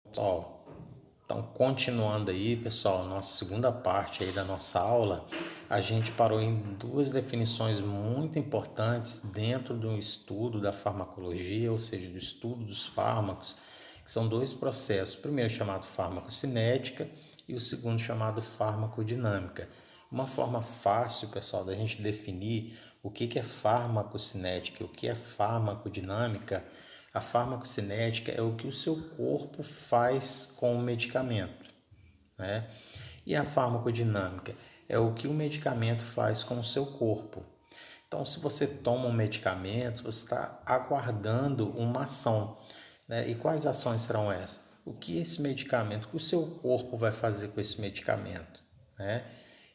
Pessoal, então continuando aí, pessoal, nossa segunda parte aí da nossa aula, a gente parou em duas definições muito importantes dentro do estudo da farmacologia, ou seja, do estudo dos fármacos, que são dois processos, o primeiro chamado farmacocinética e o segundo chamado farmacodinâmica. Uma forma fácil, pessoal, da gente definir o que é farmacocinética e o que é farmacodinâmica. A farmacocinética é o que o seu corpo faz com o medicamento, né? E a farmacodinâmica é o que o medicamento faz com o seu corpo. Então, se você toma um medicamento, você está aguardando uma ação, né? E quais ações serão essas? O que esse medicamento, o que o seu corpo vai fazer com esse medicamento, né?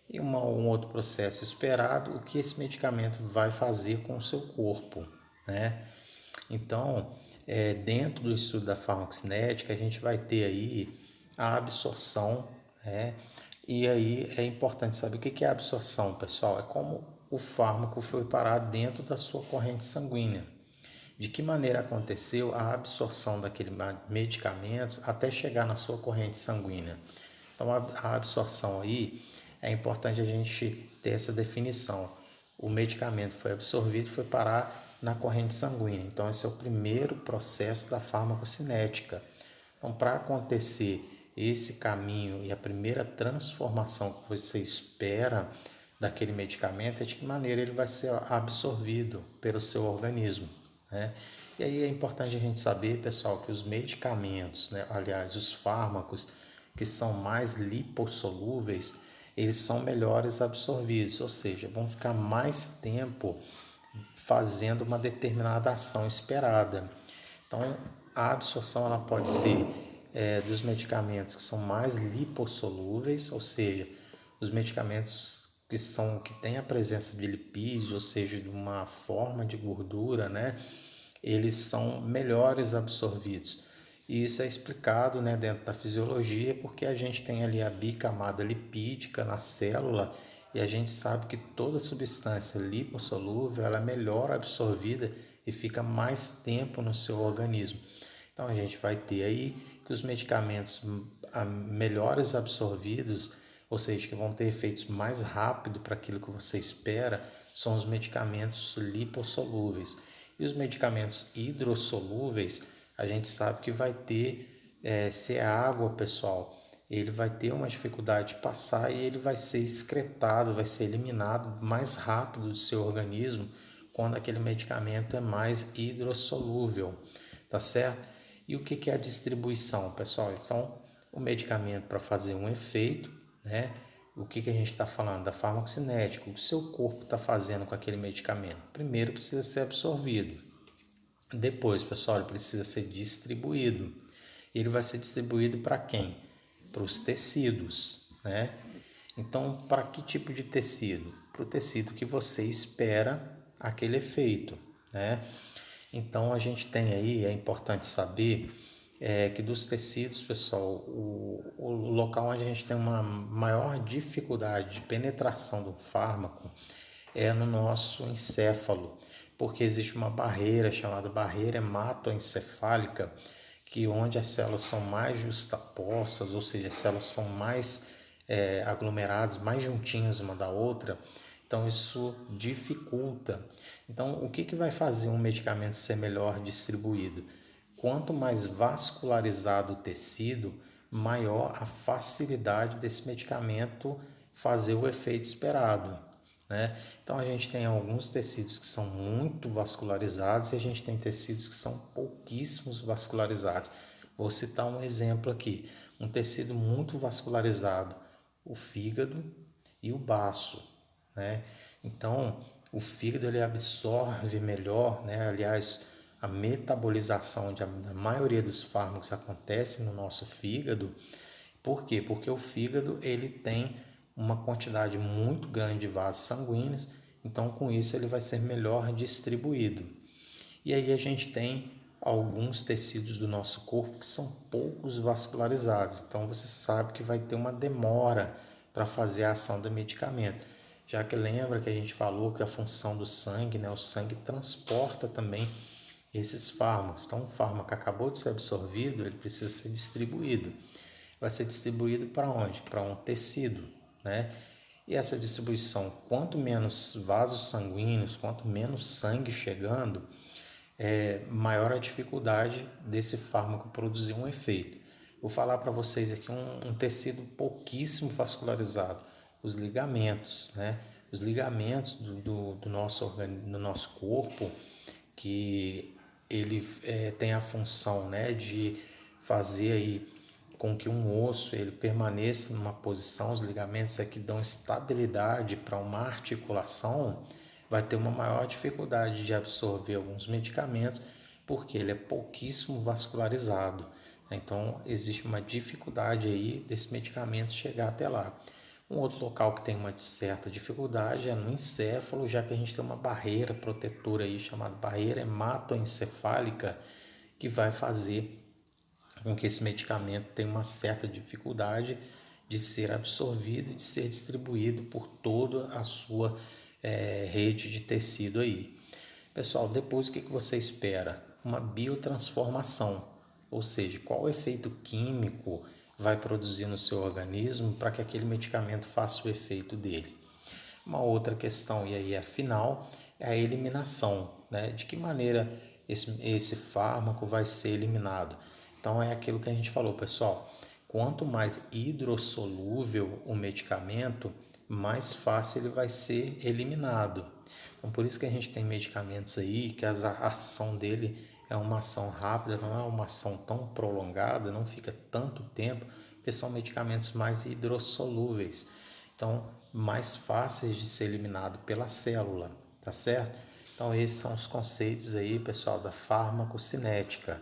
E um outro processo esperado, o que esse medicamento vai fazer com o seu corpo, né? Então, dentro do estudo da farmacocinética, a gente vai ter aí a absorção, né? E aí é importante saber o que é a absorção, pessoal. É como o fármaco foi parar dentro da sua corrente sanguínea. De que maneira aconteceu a absorção daquele medicamento até chegar na sua corrente sanguínea. Então, a absorção aí é importante a gente ter essa definição. O medicamento foi absorvido e foi parar na corrente sanguínea. Então, esse é o primeiro processo da farmacocinética. Então, para acontecer esse caminho e a primeira transformação que você espera daquele medicamento é de que maneira ele vai ser absorvido pelo seu organismo, né? E aí é importante a gente saber, pessoal, que os medicamentos, né, aliás, os fármacos que são mais lipossolúveis, eles são melhores absorvidos, ou seja, vão ficar mais tempo fazendo uma determinada ação esperada. Então, a absorção ela pode ser dos medicamentos que são mais lipossolúveis, ou seja, os medicamentos que têm a presença de lipídios, ou seja, de uma forma de gordura, né? Eles são melhores absorvidos. E isso é explicado, né, dentro da fisiologia, porque a gente tem ali a bicamada lipídica na célula e a gente sabe que toda substância lipossolúvel ela é melhor absorvida e fica mais tempo no seu organismo. Então a gente vai ter aí que os medicamentos melhores absorvidos, ou seja, que vão ter efeitos mais rápido para aquilo que você espera, são os medicamentos lipossolúveis. E os medicamentos hidrossolúveis, a gente sabe que vai ter, se é água, pessoal, ele vai ter uma dificuldade de passar e ele vai ser excretado, vai ser eliminado mais rápido do seu organismo quando aquele medicamento é mais hidrossolúvel, tá certo? E o que é a distribuição, pessoal? Então, o medicamento para fazer um efeito, né? O que a gente está falando? Da farmacocinética, o que o seu corpo está fazendo com aquele medicamento? Primeiro precisa ser absorvido. Depois, pessoal, ele precisa ser distribuído. Ele vai ser distribuído para quem? Para os tecidos, né? Então, para que tipo de tecido? Para o tecido que você espera aquele efeito, né? Então, a gente tem aí, é importante saber que dos tecidos, pessoal, o local onde a gente tem uma maior dificuldade de penetração do fármaco é no nosso encéfalo, porque existe uma barreira chamada barreira hematoencefálica, que onde as células são mais justapostas, ou seja, as células são mais aglomeradas, mais juntinhas uma da outra, então isso dificulta. Então, o que vai fazer um medicamento ser melhor distribuído? Quanto mais vascularizado o tecido, maior a facilidade desse medicamento fazer o efeito esperado, né? Então a gente tem alguns tecidos que são muito vascularizados e a gente tem tecidos que são pouquíssimos vascularizados. Vou citar um exemplo aqui, um tecido muito vascularizado, o fígado e o baço, né? Então o fígado ele absorve melhor, né? Aliás, a metabolização da maioria dos fármacos acontece no nosso fígado. Por quê? Porque o fígado ele tem uma quantidade muito grande de vasos sanguíneos, então com isso ele vai ser melhor distribuído. E aí a gente tem alguns tecidos do nosso corpo que são poucos vascularizados, então você sabe que vai ter uma demora para fazer a ação do medicamento. Já que lembra que a gente falou que a função do sangue, né, o sangue transporta também esses fármacos. Então, um fármaco acabou de ser absorvido, ele precisa ser distribuído. Vai ser distribuído para onde? Para um tecido, né? E essa distribuição, quanto menos vasos sanguíneos, quanto menos sangue chegando, maior a dificuldade desse fármaco produzir um efeito. Vou falar para vocês aqui um tecido pouquíssimo vascularizado, os ligamentos, né? Os ligamentos do nosso corpo, que ele tem a função, né, de fazer aí com que um osso ele permaneça numa posição, os ligamentos aqui dão estabilidade para uma articulação, vai ter uma maior dificuldade de absorver alguns medicamentos, porque ele é pouquíssimo vascularizado. Então, existe uma dificuldade aí desse medicamento chegar até lá. Um outro local que tem uma certa dificuldade é no encéfalo, já que a gente tem uma barreira protetora aí chamada barreira hematoencefálica, que vai fazer com que esse medicamento tenha uma certa dificuldade de ser absorvido e de ser distribuído por toda a sua rede de tecido aí. Pessoal, depois o que você espera? Uma biotransformação, ou seja, qual o efeito químico vai produzir no seu organismo para que aquele medicamento faça o efeito dele. Uma outra questão, e aí é a final, é a eliminação, né? De que maneira esse fármaco vai ser eliminado? Então é aquilo que a gente falou, pessoal, quanto mais hidrossolúvel o medicamento, mais fácil ele vai ser eliminado. Então por isso que a gente tem medicamentos aí que a ação dele é uma ação rápida, não é uma ação tão prolongada, não fica tanto tempo, porque são medicamentos mais hidrossolúveis. Então, mais fáceis de ser eliminado pela célula, tá certo? Então, esses são os conceitos aí, pessoal, da farmacocinética,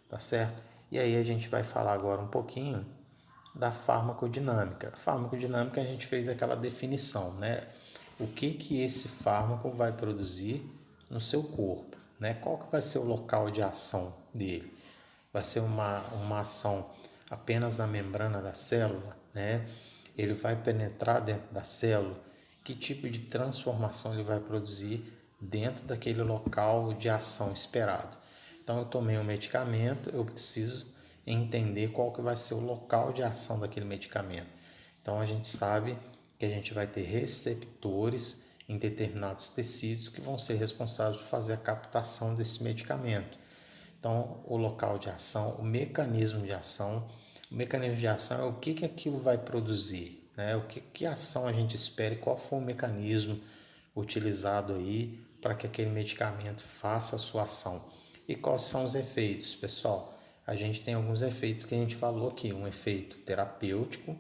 tá certo? E aí a gente vai falar agora um pouquinho da farmacodinâmica. Farmacodinâmica a gente fez aquela definição, né? O que esse fármaco vai produzir no seu corpo, né? Qual que vai ser o local de ação dele? Vai ser uma ação apenas na membrana da célula, né? Ele vai penetrar dentro da célula. Que tipo de transformação ele vai produzir dentro daquele local de ação esperado? Então, eu tomei um medicamento, eu preciso entender qual que vai ser o local de ação daquele medicamento. Então, a gente sabe que a gente vai ter receptores em determinados tecidos que vão ser responsáveis por fazer a captação desse medicamento. Então, o local de ação, o mecanismo de ação. O mecanismo de ação é o que aquilo vai produzir, né? O que ação a gente espera e qual foi o mecanismo utilizado aí para que aquele medicamento faça a sua ação. E quais são os efeitos, pessoal? A gente tem alguns efeitos que a gente falou aqui, um efeito terapêutico.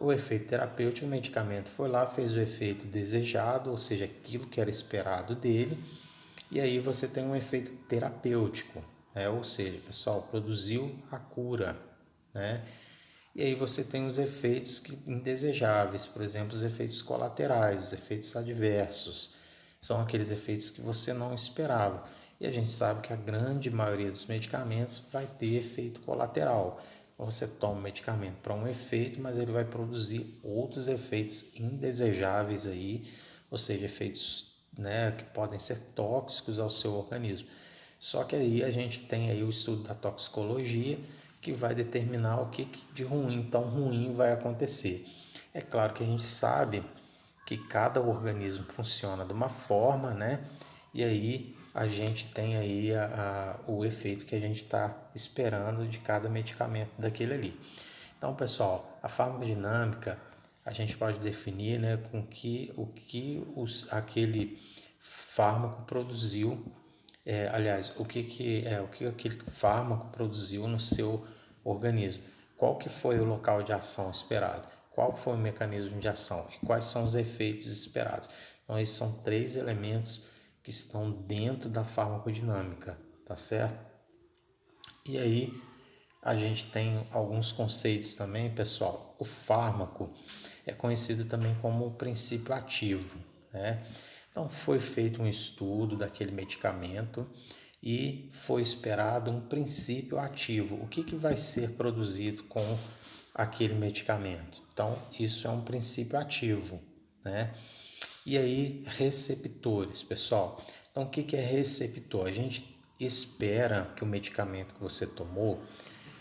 O efeito terapêutico, o medicamento foi lá, fez o efeito desejado, ou seja, aquilo que era esperado dele, e aí você tem um efeito terapêutico, né? Ou seja, pessoal, produziu a cura, né? E aí você tem os efeitos indesejáveis, por exemplo, os efeitos colaterais, os efeitos adversos. São aqueles efeitos que você não esperava. E a gente sabe que a grande maioria dos medicamentos vai ter efeito colateral. Você toma o medicamento para um efeito, mas ele vai produzir outros efeitos indesejáveis aí, ou seja, efeitos, né, que podem ser tóxicos ao seu organismo. Só que aí a gente tem aí o estudo da toxicologia, que vai determinar o que de ruim, tão ruim vai acontecer. É claro que a gente sabe que cada organismo funciona de uma forma, né? E aí a gente tem aí o efeito que a gente está esperando de cada medicamento daquele ali. Então, pessoal, a farmacodinâmica a gente pode definir, né, com aquele fármaco produziu, o que aquele fármaco produziu no seu organismo. Qual que foi o local de ação esperado? Qual foi o mecanismo de ação? E quais são os efeitos esperados? Então, esses são 3 elementos que estão dentro da farmacodinâmica, tá certo? E aí, a gente tem alguns conceitos também, pessoal. O fármaco é conhecido também como o princípio ativo, né? Então, foi feito um estudo daquele medicamento e foi esperado um princípio ativo. O que vai ser produzido com aquele medicamento? Então, isso é um princípio ativo, né? E aí, receptores, pessoal. Então, o que é receptor? espera que o medicamento que você tomou,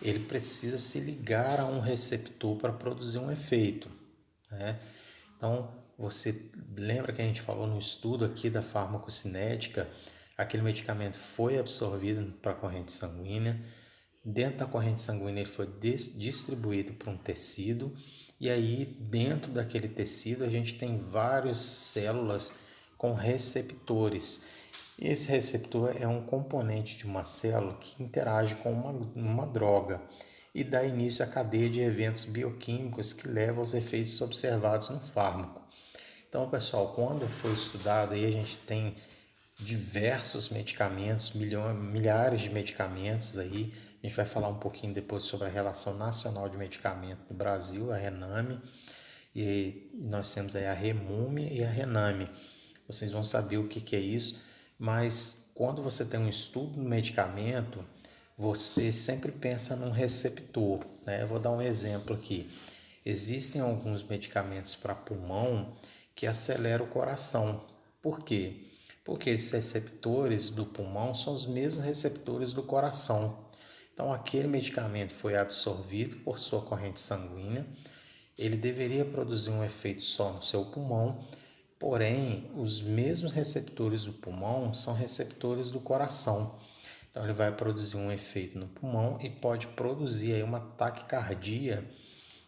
ele precisa se ligar a um receptor para produzir um efeito, né? Então, você lembra que a gente falou no estudo aqui da farmacocinética, aquele medicamento foi absorvido para a corrente sanguínea, dentro da corrente sanguínea ele foi distribuído para um tecido, e aí dentro daquele tecido a gente tem várias células com receptores. Esse receptor é um componente de uma célula que interage com uma droga e dá início à cadeia de eventos bioquímicos que levam aos efeitos observados no fármaco. Então, pessoal, quando foi estudado, aí a gente tem diversos medicamentos, milhares de medicamentos aí. A gente vai falar um pouquinho depois sobre a Relação Nacional de Medicamento do Brasil, a RENAME, e nós temos aí a REMUME e a RENAME. Vocês vão saber o que é isso, mas quando você tem um estudo do medicamento, você sempre pensa num receptor, né? Eu vou dar um exemplo aqui. Existem alguns medicamentos para pulmão que aceleram o coração. Por quê? Porque esses receptores do pulmão são os mesmos receptores do coração. Então, aquele medicamento foi absorvido por sua corrente sanguínea, ele deveria produzir um efeito só no seu pulmão, porém, os mesmos receptores do pulmão são receptores do coração. Então, ele vai produzir um efeito no pulmão e pode produzir aí uma taquicardia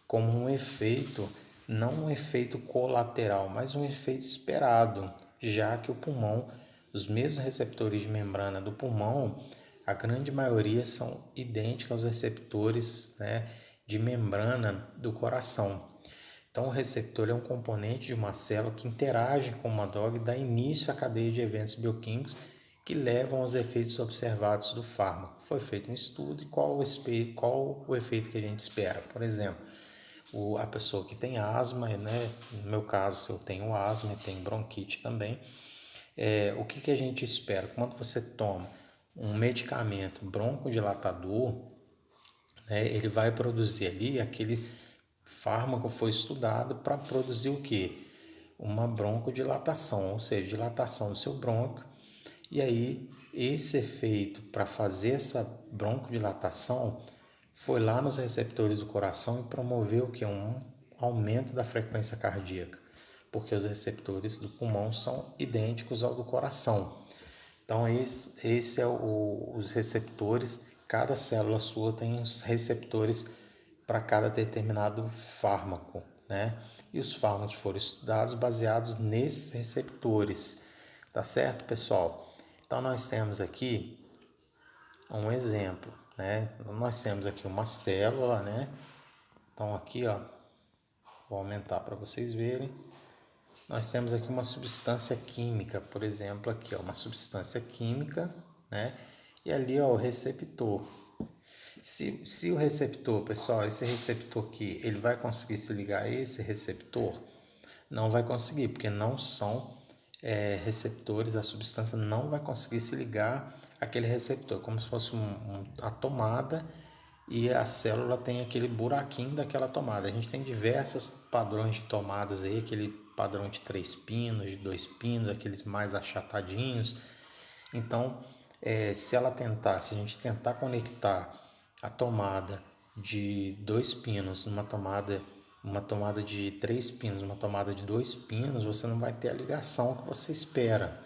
como um efeito, não um efeito colateral, mas um efeito esperado, já que o pulmão, os mesmos receptores de membrana do pulmão, a grande maioria são idênticos aos receptores, né, de membrana do coração. Então, o receptor é um componente de uma célula que interage com uma droga e dá início à cadeia de eventos bioquímicos que levam aos efeitos observados do fármaco. Foi feito um estudo e qual o efeito que a gente espera. Por exemplo, a pessoa que tem asma, né? No meu caso, eu tenho asma e tenho bronquite também. O que a gente espera? Quando você toma um medicamento broncodilatador, né, ele vai produzir ali, aquele fármaco foi estudado para produzir o quê? Uma broncodilatação, ou seja, dilatação do seu brônquio. E aí, esse efeito para fazer essa broncodilatação foi lá nos receptores do coração e promoveu o que? Um aumento da frequência cardíaca, porque os receptores do pulmão são idênticos ao do coração. Então, esse é os receptores, cada célula sua tem os receptores para cada determinado fármaco, né? E os fármacos foram estudados baseados nesses receptores, tá certo, pessoal? Então, nós temos aqui um exemplo, né? Nós temos aqui uma célula, né? Então, aqui, ó, vou aumentar para vocês verem. Nós temos aqui uma substância química, por exemplo, aqui, ó, uma substância química, né? E ali, ó, o receptor. Se o receptor, pessoal, esse receptor aqui, ele vai conseguir se ligar a esse receptor? Não vai conseguir, porque não são receptores, a substância não vai conseguir se ligar àquele receptor, como se fosse a tomada, e a célula tem aquele buraquinho daquela tomada. A gente tem diversos padrões de tomadas aí, aquele padrão de 3 pinos, de 2 pinos, aqueles mais achatadinhos. Então, se a gente tentar conectar a tomada de 2 pinos numa tomada, uma tomada de 3 pinos, uma tomada de 2 pinos, você não vai ter a ligação que você espera.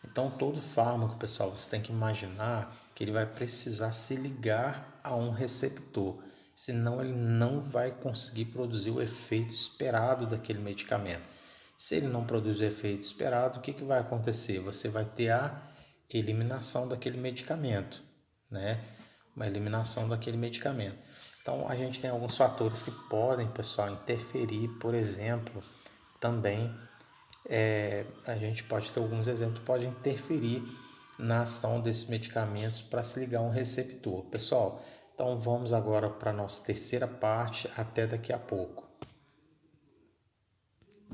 Então, todo fármaco, pessoal, você tem que imaginar que ele vai precisar se ligar a um receptor, senão ele não vai conseguir produzir o efeito esperado daquele medicamento. Se ele não produz o efeito esperado, o que vai acontecer? Você vai ter a eliminação daquele medicamento, né? Uma eliminação daquele medicamento. Então, a gente tem alguns fatores que podem, pessoal, interferir, por exemplo, também a gente pode ter alguns exemplos que podem interferir na ação desses medicamentos para se ligar a um receptor. Pessoal, então vamos agora para a nossa terceira parte. Até daqui a pouco.